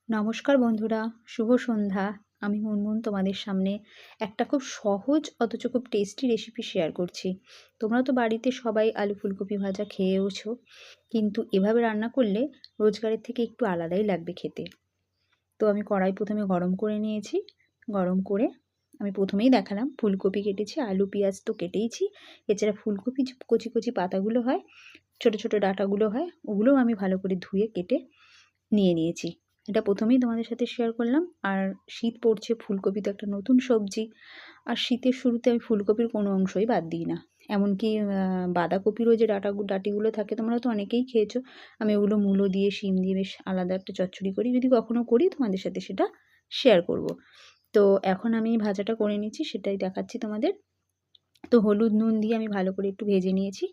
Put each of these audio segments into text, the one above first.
নমস্কার বন্ধুরা, শুভ সন্ধ্যা। আমি মুনমুন তোমাদের সামনে একটা খুব সহজ অথচ খুব টেস্টি রেসিপি শেয়ার করছি। তোমরা তো বাড়িতে সবাই আলু ফুলকপি ভাজা খেয়েওছো, কিন্তু এভাবে রান্না করলে রোজগারের থেকে একটু আলাদাই লাগবে খেতে। তো আমি কড়াই প্রথমে গরম করে নিয়েছি। গরম করে আমি প্রথমেই দেখালাম ফুলকপি কেটেছি, আলু পেঁয়াজ তো কেটেইছি। এছাড়া ফুলকপি যে কচি কচি পাতাগুলো হয়, ছোট ছোট ডাঁটাগুলো হয়, ওগুলোও আমি ভালো করে ধুয়ে কেটে নিয়েছি। এটা প্রথমেই তোমাদের সাথে শেয়ার করলাম। আর শীত পড়ছে, ফুলকপি তো একটা নতুন সবজি। আর শীতের শুরুতে আমি ফুলকপির কোনো অংশই বাদ দিই না। এমনকি বাঁধাকপিরও যে ডাঁটিগুলো থাকে, তোমরা তো অনেকেই খেয়েছো। আমি ওগুলো মূলো দিয়ে শিম দিয়ে বেশ আলাদা একটা চচ্চড়ি করি। যদি কখনো করি তোমাদের সাথে সেটা শেয়ার করব। তো এখন আমি ভাজাটা করে নিচ্ছি, সেটাই দেখাচ্ছি তোমাদের। তো হলুদ নুন দিয়ে আমি ভালো করে একটু ভেজে নিয়েছি।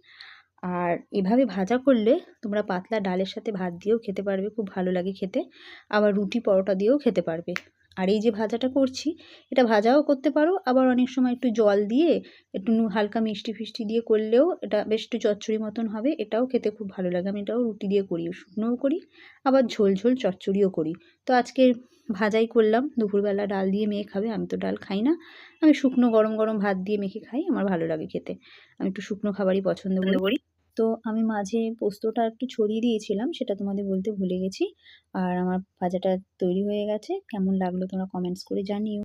আর এভাবে ভাজা করলে তোমরা পাতলা ডালের সাথে ভাত দিয়েও খেতে পারবে, খুব ভালো লাগে খেতে। আবার রুটি পরোটা দিয়েও খেতে পারবে। আর এই যে ভাজাটা করছি, এটা ভাজাও করতে পারো, আবার অনেক সময় একটু জল দিয়ে একটু হালকা মিষ্টি ফিষ্টি দিয়ে করলেও এটা বেশ একটু চচ্চড়ি মতন হবে। এটাও খেতে খুব ভালো লাগে। আমি এটাও রুটি দিয়ে করি, শুকনোও করি, আবার ঝোল ঝোল চচ্চড়িও করি। তো আজকে ভাজাই করলাম। দুপুরবেলা ডাল দিয়ে মেখে খাবে, আমি তো ডাল খাই না। আমি শুকনো গরম গরম ভাত দিয়ে মেখে খাই, আমার ভালো লাগে খেতে। আমি একটু শুকনো খাবারই পছন্দ করি। তো আমি মাঝে পোস্তটা একটু ছড়িয়ে দিয়েছিলাম, সেটা তোমাদের বলতে ভুলে গেছি। আর আমার ভাজাটা তৈরি হয়ে গেছে। কেমন লাগলো তোমরা কমেন্টস করে জানিও।